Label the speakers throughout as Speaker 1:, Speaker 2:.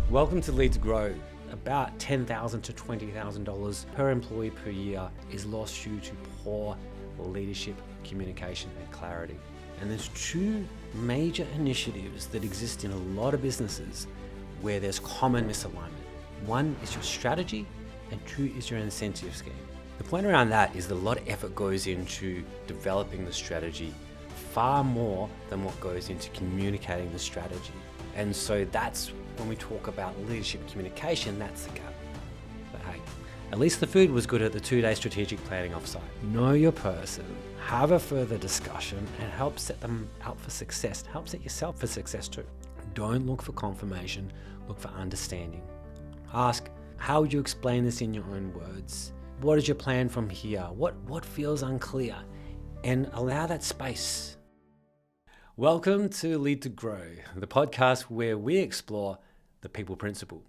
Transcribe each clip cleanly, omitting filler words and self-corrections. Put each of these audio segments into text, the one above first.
Speaker 1: Welcome to Lead to Grow. About $10,000 to $20,000 per employee per year is lost due to poor leadership, communication, and clarity. And there's two major initiatives that exist in a lot of businesses where there's common misalignment. One is your strategy, and two is your incentive scheme. The point around that is that a lot of effort goes into developing the strategy, far more than what goes into communicating the strategy. And so that's when we talk about leadership communication, that's the gap. But hey, at least the food was good at the 2-day strategic planning offsite. Know your person, have a further discussion, and help set them out for success. Help set yourself for success too. Don't look for confirmation, look for understanding. Ask, how would you explain this in your own words? What is your plan from here? What feels unclear? And allow that space. Welcome to Lead to Grow, the podcast where we explore the people principle,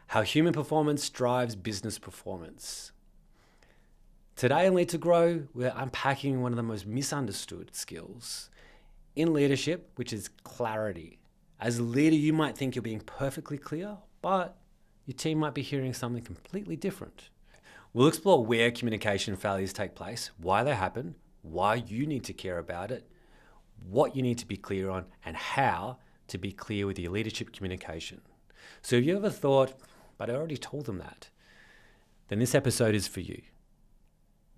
Speaker 1: how human performance drives business performance. Today in Lead to Grow, we're unpacking one of the most misunderstood skills in leadership, which is clarity. As a leader, you might think you're being perfectly clear, but your team might be hearing something completely different. We'll explore where communication failures take place, why they happen, why you need to care about it, what you need to be clear on, and how to be clear with your leadership communication. So if you ever thought, but I already told them that, then this episode is for you.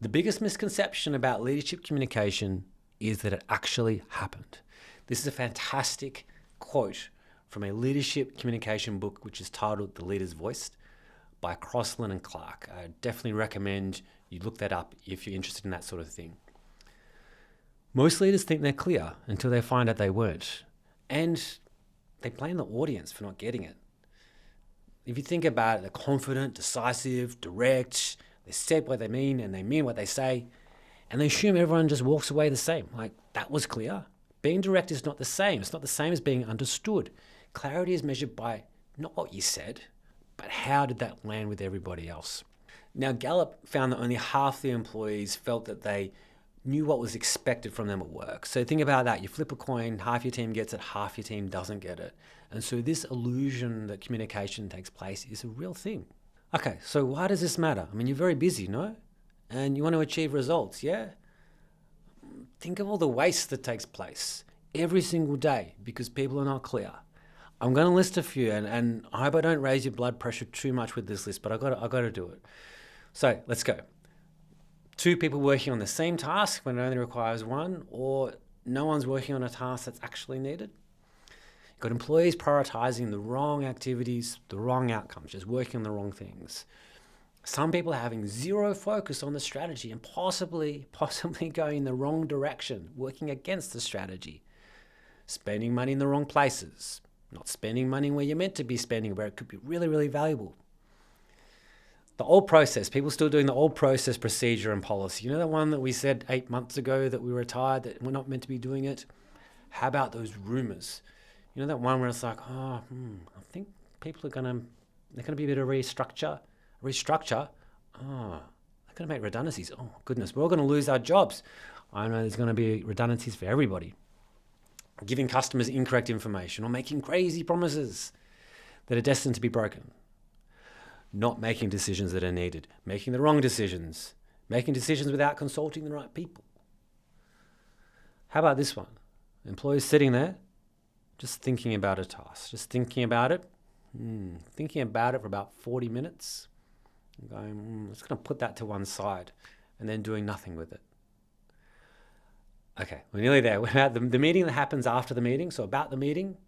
Speaker 1: The biggest misconception about leadership communication is that it actually happened. This is a fantastic quote from a leadership communication book, which is titled The Leader's Voice by Crosland and Clark. I definitely recommend you look that up if you're interested in that sort of thing. Most leaders think they're clear until they find out they weren't. And they blame the audience for not getting it. If you think about it, they're confident, decisive, direct, they say what they mean and they mean what they say, and they assume everyone just walks away the same. Like, that was clear. Being direct is not the same. It's not the same as being understood. Clarity is measured by not what you said, but how did that land with everybody else. Now, Gallup found that only half the employees felt that they knew what was expected from them at work. So think about that. You flip a coin, half your team gets it, half your team doesn't get it. And so this illusion that communication takes place is a real thing. Okay, so why does this matter? I mean, you're very busy, no? And you want to achieve results, yeah? Think of all the waste that takes place every single day because people are not clear. I'm going to list a few, and I hope I don't raise your blood pressure too much with this list, but I got to do it. So let's go. 2 people working on the same task when it only requires one, or no one's working on a task that's actually needed. You've got employees prioritizing the wrong activities, the wrong outcomes, just working on the wrong things. Some people having zero focus on the strategy and possibly going in the wrong direction, working against the strategy. Spending money in the wrong places, not spending money where you're meant to be spending, where it could be really, really valuable. The old process, people still doing the old process, procedure, and policy. You know, the one that we said 8 months ago that we were tired, that we're not meant to be doing it? How about those rumors? You know, that one where it's like, I think people they're going to be a bit of restructure. They're going to make redundancies. Oh, goodness, we're all going to lose our jobs. I know there's going to be redundancies for everybody. Giving customers incorrect information or making crazy promises that are destined to be broken. Not making decisions that are needed, making the wrong decisions, making decisions without consulting the right people. How about this one? Employees sitting there, just thinking about a task, just thinking about it for about 40 minutes, and going, I'm just going to put that to one side, and then doing nothing with it. Okay, we're nearly there. We're at the meeting that happens after the meeting, so about the meeting,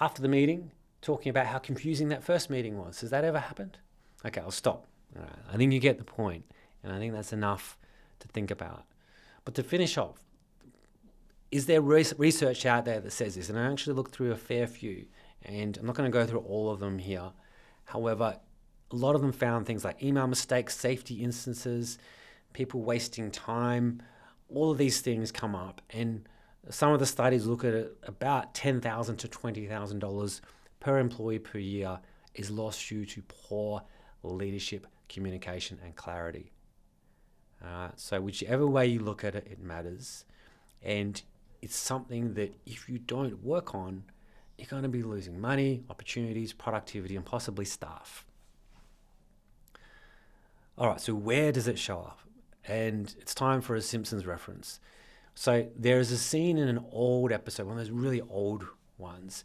Speaker 1: after the meeting, talking about how confusing that first meeting was. Has that ever happened? Okay, I'll stop. All right, I think you get the point, and I think that's enough to think about. But to finish off, is there research out there that says this? And I actually looked through a fair few, and I'm not going to go through all of them here. However, a lot of them found things like email mistakes, safety instances, people wasting time. All of these things come up, and some of the studies look at it, about $10,000 to $20,000 per employee per year is lost due to poor leadership, communication, and clarity. So whichever way you look at it, it matters. And it's something that if you don't work on, you're going to be losing money, opportunities, productivity, and possibly staff. All right, so where does it show up? And it's time for a Simpsons reference. So there is a scene in an old episode, one of those really old ones,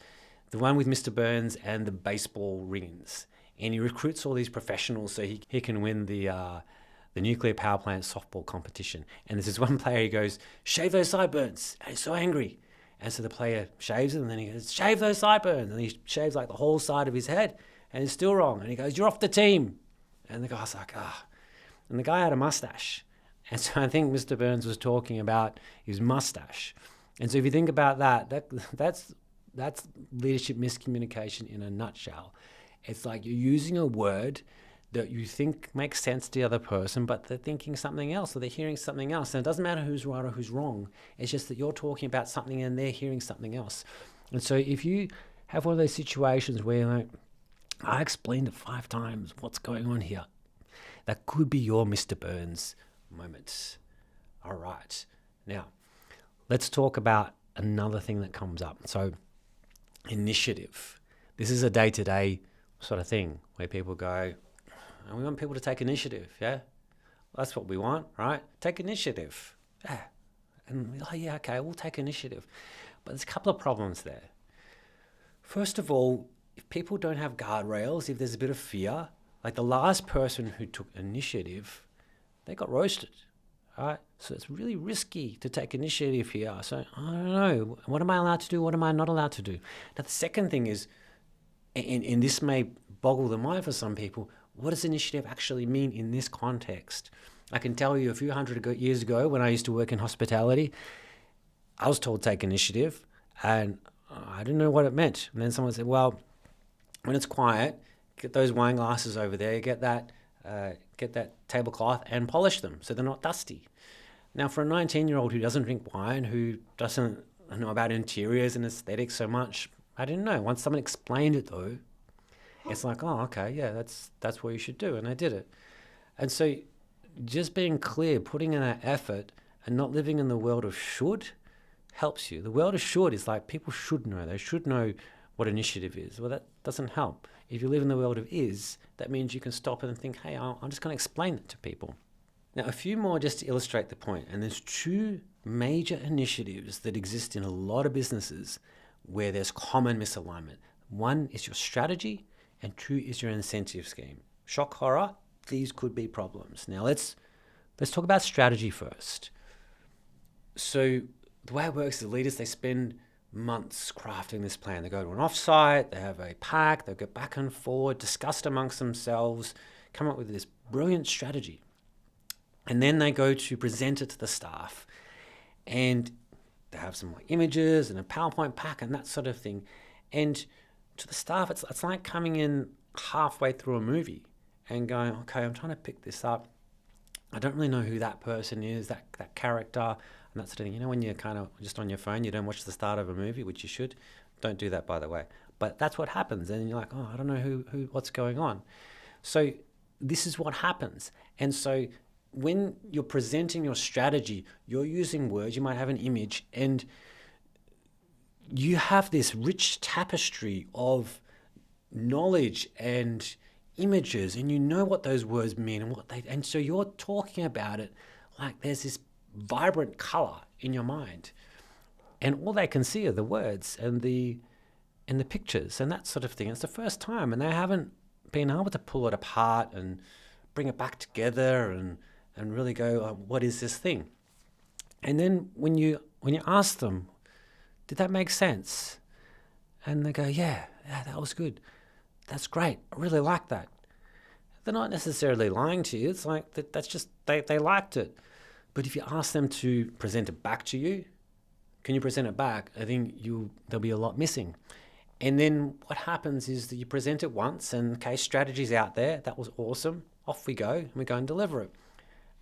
Speaker 1: the one with Mr. Burns and the baseball rings. And he recruits all these professionals so he can win the nuclear power plant softball competition. And there's this one player, he goes, shave those sideburns. And he's so angry. And so the player shaves it, and then he goes, shave those sideburns. And he shaves like the whole side of his head, and it's still wrong. And he goes, you're off the team. And the guy's like, ah. And the guy had a mustache. And so I think Mr. Burns was talking about his mustache. And so if you think about that's leadership miscommunication in a nutshell. It's like you're using a word that you think makes sense to the other person, but they're thinking something else, or they're hearing something else. And it doesn't matter who's right or who's wrong. It's just that you're talking about something and they're hearing something else. And so if you have one of those situations where you're like, I explained it 5 times, what's going on here? That could be your Mr. Burns moment. All right. Now, let's talk about another thing that comes up. So, initiative. This is a day-to-day sort of thing where people go, and we want people to take initiative, yeah? That's what we want, right? Take initiative. Yeah. And we're like, yeah, okay, we'll take initiative. But there's a couple of problems there. First of all, if people don't have guardrails, if there's a bit of fear, like the last person who took initiative, they got roasted, right? So it's really risky to take initiative here. So I don't know, what am I allowed to do? What am I not allowed to do? Now, the second thing is, and this may boggle the mind for some people, what does initiative actually mean in this context? I can tell you a few hundred years ago when I used to work in hospitality, I was told take initiative and I didn't know what it meant. And then someone said, well, when it's quiet, get those wine glasses over there, get that tablecloth and polish them so they're not dusty. Now, for a 19-year-old who doesn't drink wine, who doesn't know about interiors and aesthetics so much, I didn't know. Once someone explained it, though, it's like, oh, okay, yeah, that's what you should do, and I did it. And so just being clear, putting in that effort and not living in the world of should helps you. The world of should is like people should know. They should know what initiative is. Well, that doesn't help. If you live in the world of is, that means you can stop and think, hey, I'm just going to explain it to people. Now, a few more just to illustrate the point. And there's 2 major initiatives that exist in a lot of businesses where there's common misalignment. 1 is your strategy, and 2 is your incentive scheme. Shock horror, these could be problems. Now, let's talk about strategy first. So the way it works is leaders, they spend months crafting this plan. They go to an offsite, they have a pack, they go back and forward, discuss amongst themselves, come up with this brilliant strategy. And then they go to present it to the staff. And they have some images and a PowerPoint pack and that sort of thing. And to the staff, it's like coming in halfway through a movie and going, okay, I'm trying to pick this up. I don't really know who that person is, that character, and that sort of thing. You know, when you're kind of just on your phone, you don't watch the start of a movie, which you should. Don't do that, by the way. But that's what happens. And you're like, oh, I don't know what's going on. So this is what happens. And so when you're presenting your strategy, you're using words, you might have an image, and you have this rich tapestry of knowledge and images, and you know what those words mean and so you're talking about it like there's this vibrant color in your mind, and all they can see are the words and the pictures and that sort of thing. It's the first time, and they haven't been able to pull it apart and bring it back together and really go, what is this thing? And then when you ask them, did that make sense? And they go, yeah, that was good. That's great. I really like that. They're not necessarily lying to you. It's like that's just they liked it. But if you ask them to present it back to you, can you present it back? I think there'll be a lot missing. And then what happens is that you present it once, and okay, strategy's out there. That was awesome. Off we go, and we go and deliver it.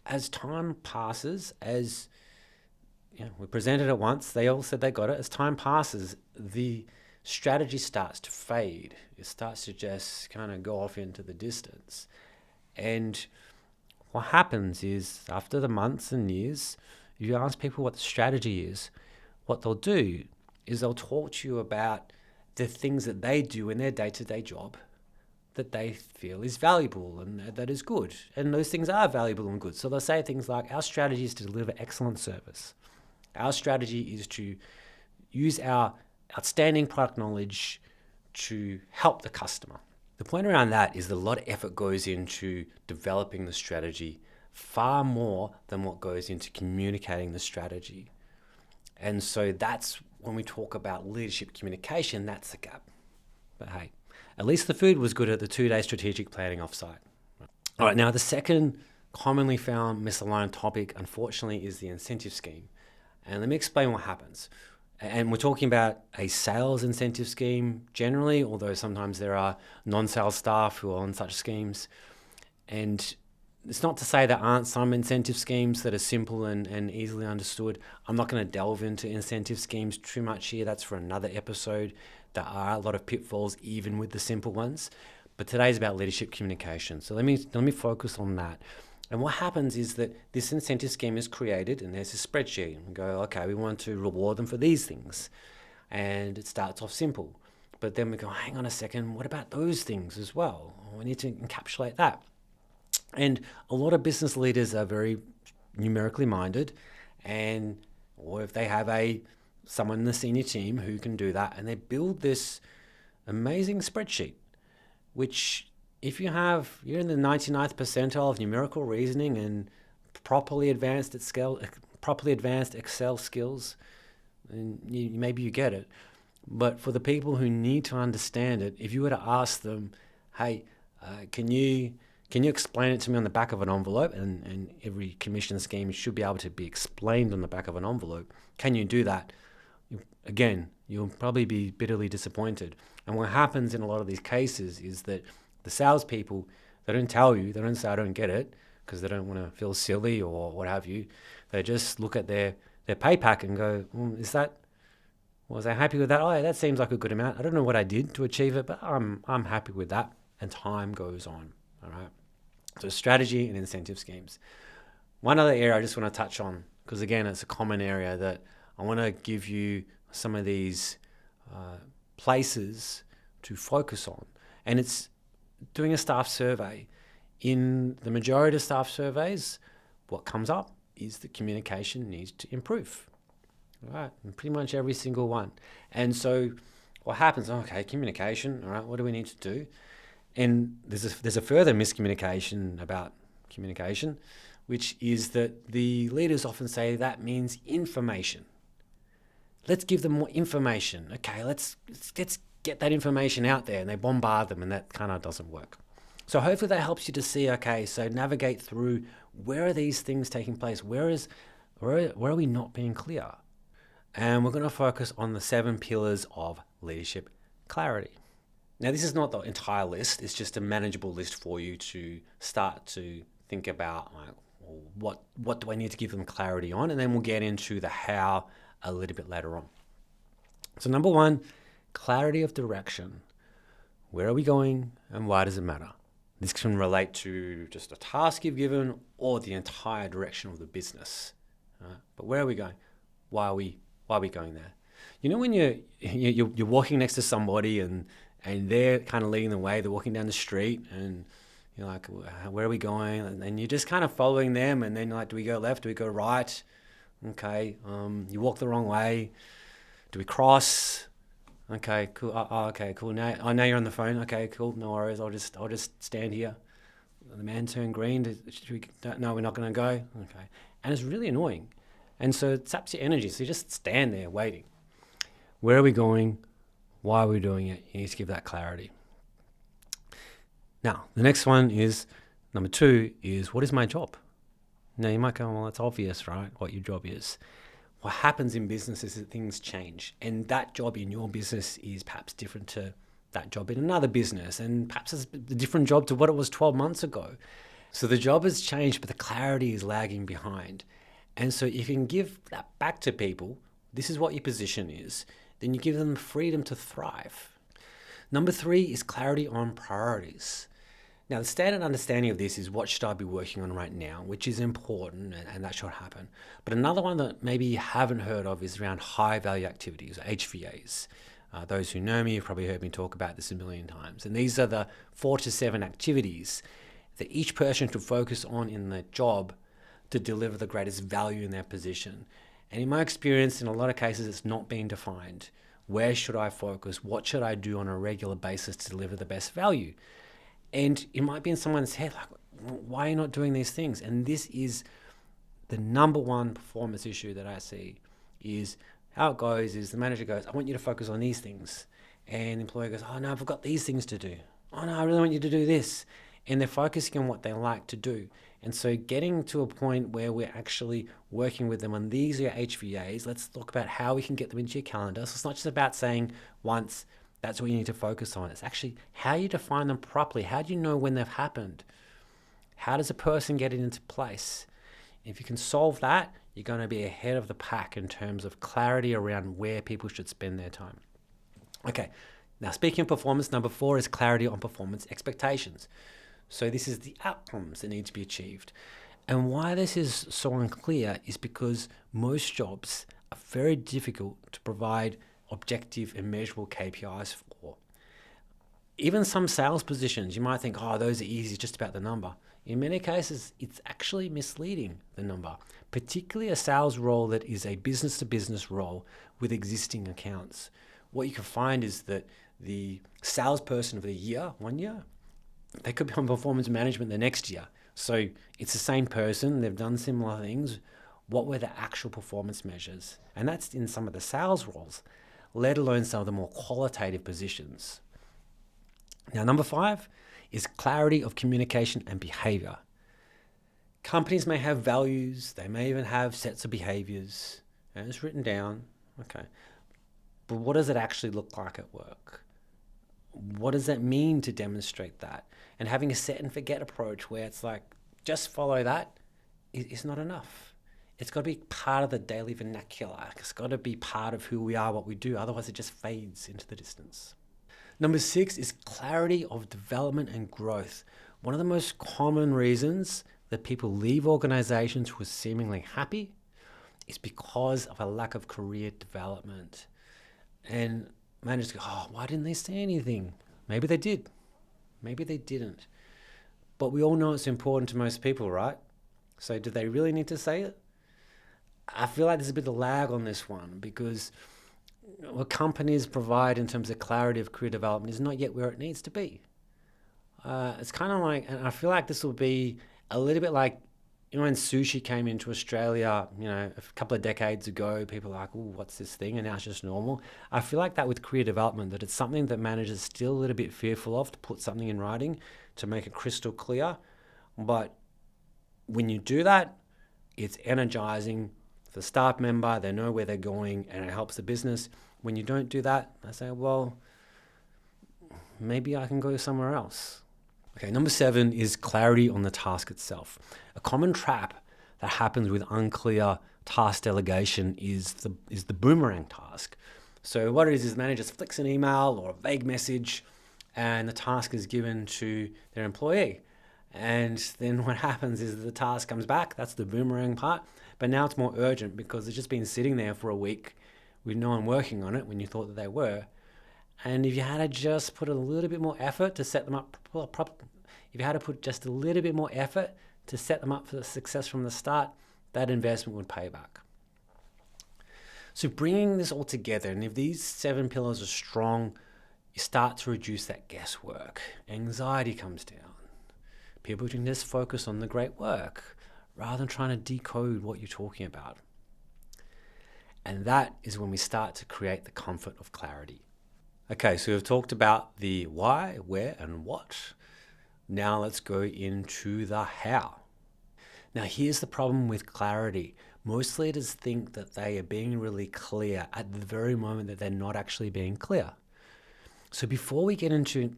Speaker 1: As time passes, we presented it once, they all said they got it. As time passes, the strategy starts to fade. It starts to just kind of go off into the distance. And what happens is, after the months and years, you ask people what the strategy is, what they'll do is they'll talk to you about the things that they do in their day-to-day job that they feel is valuable and that is good. And those things are valuable and good. So they'll say things like, our strategy is to deliver excellent service. Our strategy is to use our outstanding product knowledge to help the customer. The point around that is that a lot of effort goes into developing the strategy, far more than what goes into communicating the strategy. And so that's when we talk about leadership communication, that's the gap. But hey, at least the food was good at the 2-day strategic planning offsite. All right, now the second commonly found misaligned topic, unfortunately, is the incentive scheme. And let me explain what happens. And we're talking about a sales incentive scheme generally, although sometimes there are non-sales staff who are on such schemes. And it's not to say there aren't some incentive schemes that are simple and easily understood. I'm not going to delve into incentive schemes too much here. That's for another episode. There are a lot of pitfalls even with the simple ones. But today's about leadership communication. So let me focus on that. And what happens is that this incentive scheme is created and there's a spreadsheet. And we go, okay, we want to reward them for these things. And it starts off simple. But then we go, hang on a second, what about those things as well? We need to encapsulate that. And a lot of business leaders are very numerically minded, or if they have someone in the senior team who can do that, and they build this amazing spreadsheet, which if you're in the 99th percentile of numerical reasoning and properly advanced Excel skills, then maybe you get it. But for the people who need to understand it, if you were to ask them, hey, can you explain it to me on the back of an envelope? And every commission scheme should be able to be explained on the back of an envelope. Can you do that? Again, you'll probably be bitterly disappointed. And what happens in a lot of these cases is that the salespeople, they don't tell you, they don't say, I don't get it, because they don't want to feel silly or what have you. They just look at their pay pack and go, was I happy with that? Oh, yeah, that seems like a good amount. I don't know what I did to achieve it, but I'm happy with that. And time goes on, all right? So strategy and incentive schemes. One other area I just want to touch on, because again, it's a common area that I want to give you some of these places to focus on. And it's doing a staff survey. In the majority of staff surveys, what comes up is that communication needs to improve. All right, in pretty much every single one. And so what happens? Okay, communication. All right, what do we need to do? And there's a further miscommunication about communication, which is that the leaders often say that means information. Let's give them more information. Okay, let's get that information out there, and they bombard them, and that kind of doesn't work. So hopefully that helps you to see, okay, so navigate through where are these things taking place? Where are we not being clear? And we're going to focus on the 7 pillars of leadership clarity. Now, this is not the entire list. It's just a manageable list for you to start to think about, like, what do I need to give them clarity on? And then we'll get into the how a little bit later on. So number 1, clarity of direction. Where are we going and why does it matter? This can relate to just a task you've given or the entire direction of the business. But where are we going? Why are we going there? You know, when you're walking next to somebody and they're kind of leading the way, they're walking down the street and you're like, where are we going? And you're just kind of following them, and then you're like, do we go left? Do we go right? Okay, you walk the wrong way. Do we cross? Okay, cool. Okay, cool. Now you're on the phone. Okay, cool. No worries. I'll just stand here. The man turned green. No, we're not going to go. Okay, and it's really annoying, and so it saps your energy. So you just stand there waiting. Where are we going? Why are we doing it? You need to give that clarity. Now, the next one is, number 2 is, what is my job? Now, you might go, well, it's obvious, right, what your job is. What happens in business is that things change, and that job in your business is perhaps different to that job in another business, and perhaps it's a different job to what it was 12 months ago. So the job has changed, but the clarity is lagging behind. And so if you can give that back to people, this is what your position is, then you give them freedom to thrive. Number 3 is clarity on priorities. Now, the standard understanding of this is, what should I be working on right now, which is important, and that should happen. But another one that maybe you haven't heard of is around high value activities, HVAs. Those who know me have probably heard me talk about this a million times. And these are the 4 to 7 activities that each person should focus on in their job to deliver the greatest value in their position. And in my experience, in a lot of cases, it's not being defined. Where should I focus? What should I do on a regular basis to deliver the best value? And it might be in someone's head, like, why are you not doing these things? And this is the number one performance issue that I see. Is how it goes is the manager goes, I want you to focus on these things. And the employee goes, oh no, I've got these things to do. Oh no, I really want you to do this. And they're focusing on what they like to do. And so getting to a point where we're actually working with them on these are your HVAs, let's talk about how we can get them into your calendar. So it's not just about saying once, that's what you need to focus on. It's actually how you define them properly. How do you know when they've happened? How does a person get it into place? If you can solve that, you're going to be ahead of the pack in terms of clarity around where people should spend their time. Okay, now speaking of performance, number 4 is clarity on performance expectations. So this is the outcomes that need to be achieved. And why this is so unclear is because most jobs are very difficult to provide objective and measurable KPIs for. Even some sales positions, you might think, oh, those are easy, just about the number. In many cases, it's actually misleading, the number, particularly a sales role that is a business-to-business role with existing accounts. What you can find is that the salesperson of the year, 1 year, they could be on performance management the next year. So it's the same person, they've done similar things. What were the actual performance measures? And that's in some of the sales roles, let alone some of the more qualitative positions. Now, number 5 is clarity of communication and behavior. Companies may have values, they may even have sets of behaviors, and it's written down, okay. But what does it actually look like at work? What does that mean to demonstrate that? And having a set and forget approach where it's like, just follow that is not enough. It's got to be part of the daily vernacular. It's got to be part of who we are, what we do. Otherwise, it just fades into the distance. Number 6 is clarity of development and growth. One of the most common reasons that people leave organizations who are seemingly happy is because of a lack of career development. And managers go, oh, why didn't they say anything? Maybe they did. Maybe they didn't. But we all know it's important to most people, right? So do they really need to say it? I feel like there's a bit of lag on this one because what companies provide in terms of clarity of career development is not yet where it needs to be. It's kind of like, and I feel like this will be a little bit like, you know, when sushi came into Australia, you know, a couple of decades ago, people were like, oh, what's this thing? And now it's just normal. I feel like that with career development, that it's something that managers still a little bit fearful of, to put something in writing, to make it crystal clear. But when you do that, it's energizing for the staff member, they know where they're going, and it helps the business. When you don't do that, I say, well, maybe I can go somewhere else. Okay, number 7 is clarity on the task itself. A common trap that happens with unclear task delegation is the boomerang task. So what it is the manager just flicks an email or a vague message and the task is given to their employee. And then what happens is the task comes back, that's the boomerang part, but now it's more urgent because it's just been sitting there for a week with no one working on it when you thought that they were. And if you had to just put a little bit more effort to set them up, if you had to put just a little bit more effort to set them up for the success from the start, that investment would pay back. So bringing this all together, and if these 7 pillars are strong, you start to reduce that guesswork. Anxiety comes down. People can just focus on the great work rather than trying to decode what you're talking about. And that is when we start to create the comfort of clarity. Okay, so we've talked about the why, where, and what. Now let's go into the how. Now here's the problem with clarity. Most leaders think that they are being really clear at the very moment that they're not actually being clear. So before we get into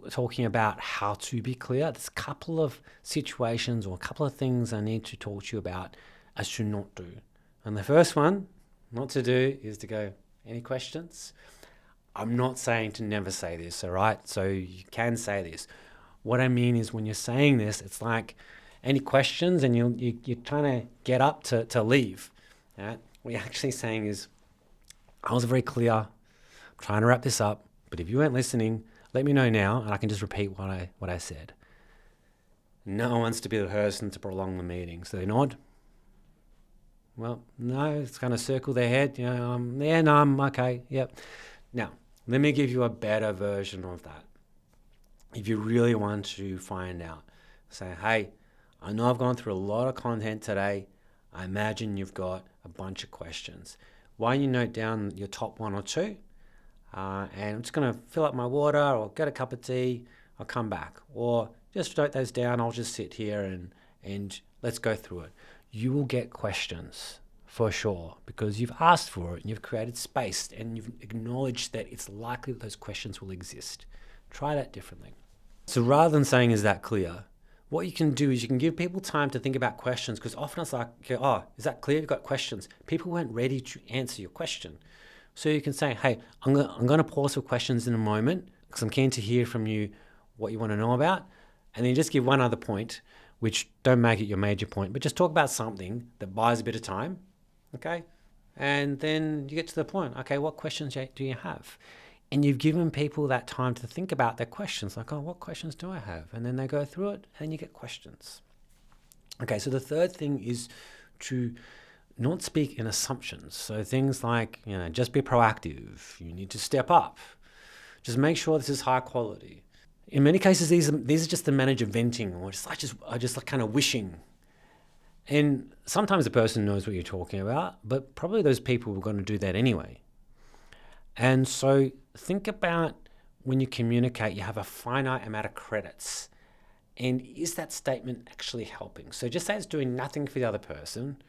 Speaker 1: talking about how to be clear, there's a couple of situations or a couple of things I need to talk to you about as to not do. And the first one, not to do, is to go, any questions? I'm not saying to never say this, all right? So you can say this. What I mean is when you're saying this, it's like, any questions? And you're trying to get up to leave. Right? What you're actually saying is, I was very clear. trying to wrap this up, but if you weren't listening, let me know now and I can just repeat what I said. No one wants to be the person to prolong the meeting. So they nod. Well, no, it's kind of circle their head. Yeah, no, I'm okay. Yep. Now, let me give you a better version of that. If you really want to find out, say, hey, I know I've gone through a lot of content today. I imagine you've got a bunch of questions. Why don't you note down your top one or two? And I'm just going to fill up my water or get a cup of tea. I'll come back. Or just note those down. I'll just sit here and let's go through it. You will get questions for sure because you've asked for it and you've created space and you've acknowledged that it's likely that those questions will exist. Try that differently. So rather than saying, is that clear? What you can do is you can give people time to think about questions because often it's like, oh, is that clear? You've got questions. People weren't ready to answer your question. So you can say, hey, I'm going to pause for questions in a moment because I'm keen to hear from you what you want to know about. And then you just give one other point, which don't make it your major point, but just talk about something that buys a bit of time, okay? And then you get to the point, okay, what questions do you have? And you've given people that time to think about their questions, like, oh, what questions do I have? And then they go through it and you get questions. Okay, so the third thing is to not speak in assumptions. So things like, just be proactive. You need to step up. Just make sure this is high quality. In many cases, these are just the manager venting or just like kind of wishing. And sometimes the person knows what you're talking about, but probably those people were going to do that anyway. And so think about when you communicate, you have a finite amount of credits. And is that statement actually helping? So just say it's doing nothing for the other person,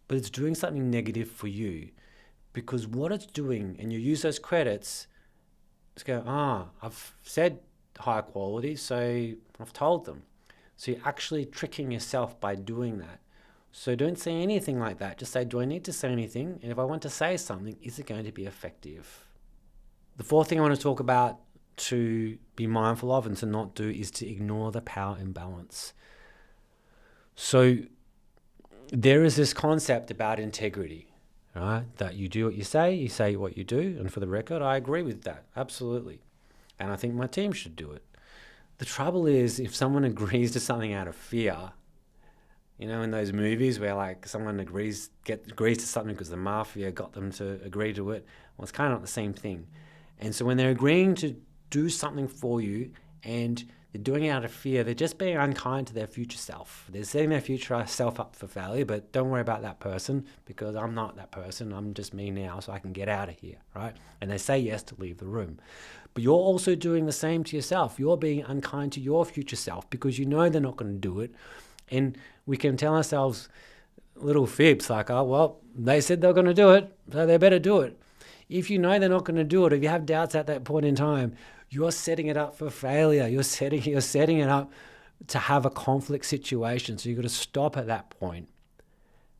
Speaker 1: but it's doing something negative for you. Because what it's doing, and you use those credits, to go, I've said high quality, so I've told them. So you're actually tricking yourself by doing that. So don't say anything like that. Just say, do I need to say anything? And if I want to say something, is it going to be effective? The fourth thing I want to talk about to be mindful of and to not do is to ignore the power imbalance. So there is this concept about integrity, right? That you do what you say what you do. And for the record, I agree with that. Absolutely. And I think my team should do it. The trouble is if someone agrees to something out of fear, in those movies where like someone agrees to something because the mafia got them to agree to it, well, it's kind of not the same thing. And so when they're agreeing to do something for you and they're doing it out of fear, they're just being unkind to their future self. They're setting their future self up for failure, but don't worry about that person because I'm not that person. I'm just me now, so I can get out of here, right? And they say yes to leave the room. But you're also doing the same to yourself. You're being unkind to your future self because you know they're not going to do it. And we can tell ourselves little fibs like, oh, well, they said they're going to do it, so they better do it. If you know they're not going to do it, if you have doubts at that point in time, you're setting it up for failure. You're setting it up to have a conflict situation. So you've got to stop at that point.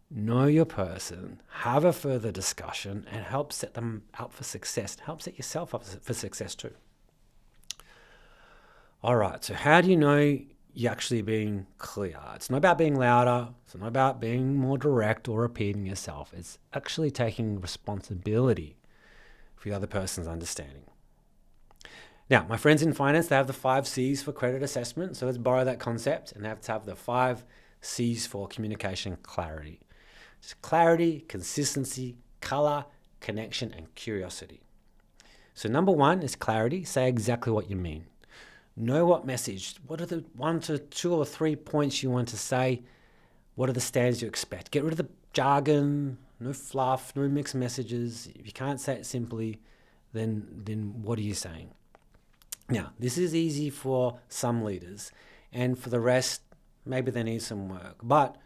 Speaker 1: Know your person, have a further discussion, and help set them up for success. Help set yourself up for success too. All right, so how do you know you're actually being clear? It's not about being louder. It's not about being more direct or repeating yourself. It's actually taking responsibility for the other person's understanding. Now, my friends in finance, they have the 5 C's for credit assessment. So let's borrow that concept and have to have the 5 C's for communication clarity. It's clarity, consistency, color, connection, and curiosity. So number 1 is clarity. Say exactly what you mean. Know what message. What are the 1 to 2 or 3 points you want to say? What are the standards you expect? Get rid of the jargon, no fluff, no mixed messages. If you can't say it simply, then what are you saying? Now, this is easy for some leaders, and for the rest, maybe they need some work. But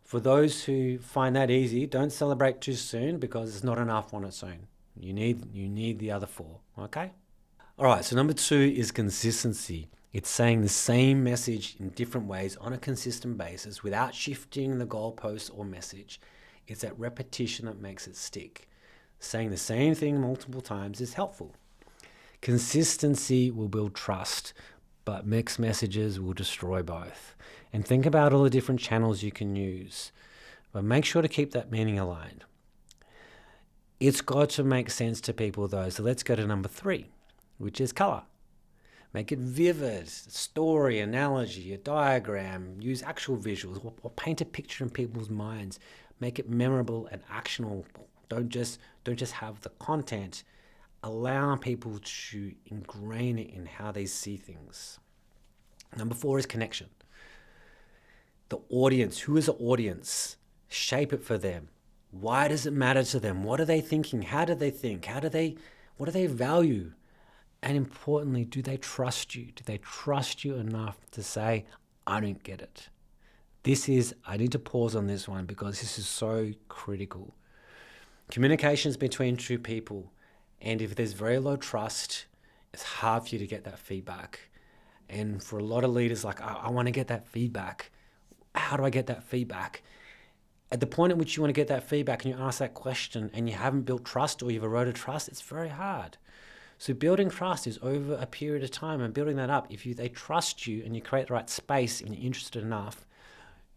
Speaker 1: for those who find that easy, don't celebrate too soon because it's not enough on its own. You need the other 4, okay? All right, so number 2 is consistency. It's saying the same message in different ways on a consistent basis without shifting the goalpost or message. It's that repetition that makes it stick. Saying the same thing multiple times is helpful. Consistency will build trust, but mixed messages will destroy both. And think about all the different channels you can use, but make sure to keep that meaning aligned. It's got to make sense to people though. So let's go to number 3, which is color. Make it vivid, story, analogy, a diagram, use actual visuals, or paint a picture in people's minds. Make it memorable and actionable. Don't just have the content. Allow people to ingrain it in how they see things. Number 4 is connection. The audience. Who is the audience? Shape it for them. Why does it matter to them? What are they thinking? How do they think? What do they value? And importantly, do they trust you? Do they trust you enough to say, I don't get it? I need to pause on this one because this is so critical. Communications between two people. And if there's very low trust, it's hard for you to get that feedback. And for a lot of leaders, like, I want to get that feedback. How do I get that feedback? At the point at which you want to get that feedback and you ask that question and you haven't built trust or you've eroded trust, it's very hard. So building trust is over a period of time, and building that up, if they trust you and you create the right space and you're interested enough,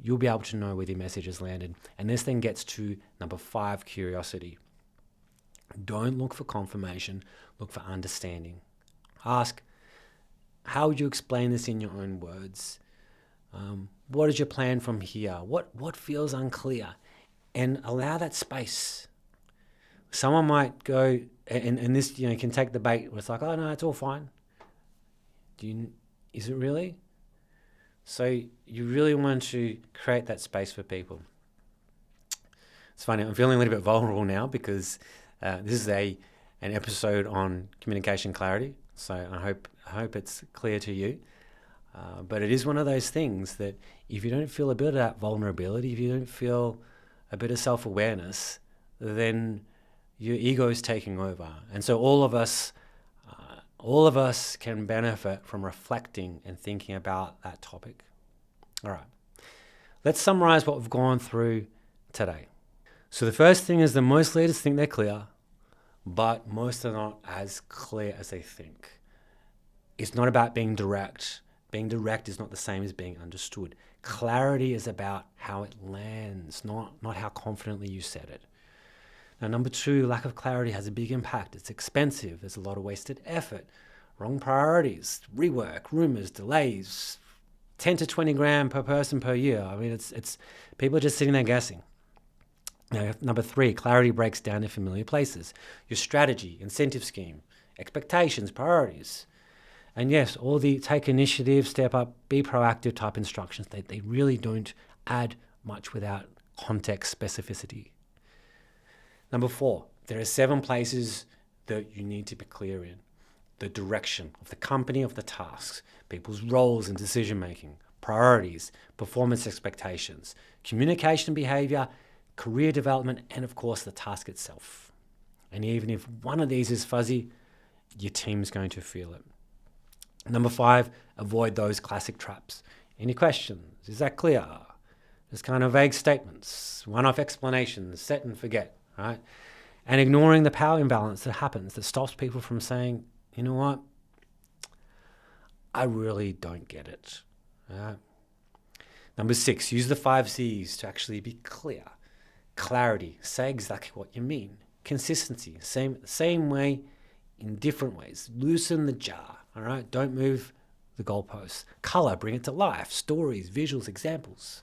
Speaker 1: you'll be able to know where your message has landed. And this then gets to number 5, curiosity. Don't look for confirmation, look for understanding. Ask, how would you explain this in your own words? What is your plan from here? What feels unclear? And allow that space. Someone might go, and this can take the bait where it's like, oh no, it's all fine. Is it really? So you really want to create that space for people. It's funny, I'm feeling a little bit vulnerable now because this is an episode on communication clarity. So I hope it's clear to you. But it is one of those things that if you don't feel a bit of that vulnerability, if you don't feel a bit of self-awareness, then your ego is taking over. And so all of us can benefit from reflecting and thinking about that topic. All right, let's summarize what we've gone through today. So the first thing is that most leaders think they're clear, but most are not as clear as they think. It's not about being direct. Being direct is not the same as being understood. Clarity is about how it lands, not how confidently you said it. Now, number 2, lack of clarity has a big impact. It's expensive. There's a lot of wasted effort, wrong priorities, rework, rumors, delays, 10 to 20 grand per person per year. I mean, it's people are just sitting there guessing. Now, number 3, clarity breaks down in familiar places. Your strategy, incentive scheme, expectations, priorities. And yes, all the take initiative, step up, be proactive type instructions, they really don't add much without context specificity. Number 4, there are 7 places that you need to be clear in. The direction of the company, of the tasks, people's roles in decision making, priorities, performance expectations, communication behavior, career development, and of course the task itself. And even if one of these is fuzzy, your team's going to feel it. Number 5, avoid those classic traps. Any questions? Is that clear? Just kind of vague statements, one-off explanations, set and forget, right? And ignoring the power imbalance that happens, that stops people from saying, you know what? I really don't get it. Right? Number 6, use the 5 C's to actually be clear. Clarity, say exactly what you mean. Consistency, same way in different ways. Loosen the jar, all right? Don't move the goalposts. Color, bring it to life. Stories, visuals, examples.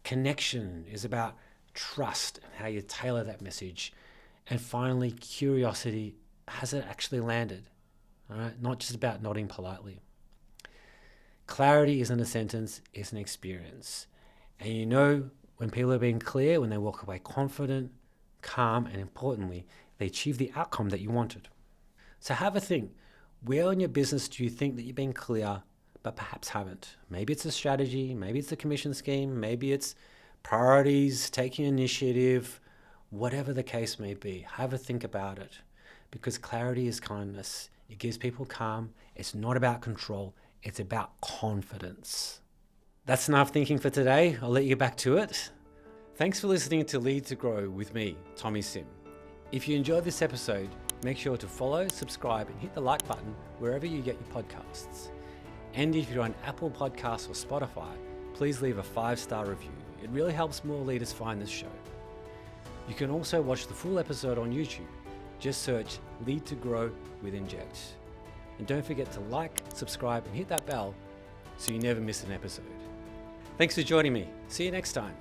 Speaker 1: Connection is about trust and how you tailor that message. And finally, curiosity, has it actually landed? All right? Not just about nodding politely. Clarity isn't a sentence, it's an experience. And you know when people are being clear, when they walk away confident, calm, and importantly, they achieve the outcome that you wanted. So have a think. Where in your business do you think that you've been clear, but perhaps haven't? Maybe it's a strategy, maybe it's a commission scheme, maybe it's priorities, taking initiative, whatever the case may be. Have a think about it, because clarity is kindness. It gives people calm. It's not about control. It's about confidence. That's enough thinking for today. I'll let you get back to it. Thanks for listening to Lead to Grow with me, Tommy Sim. If you enjoyed this episode, make sure to follow, subscribe, and hit the like button wherever you get your podcasts. And if you're on Apple Podcasts or Spotify, please leave a 5-star review. It really helps more leaders find this show. You can also watch the full episode on YouTube. Just search Lead to Grow with Inject. And don't forget to like, subscribe, and hit that bell so you never miss an episode. Thanks for joining me. See you next time.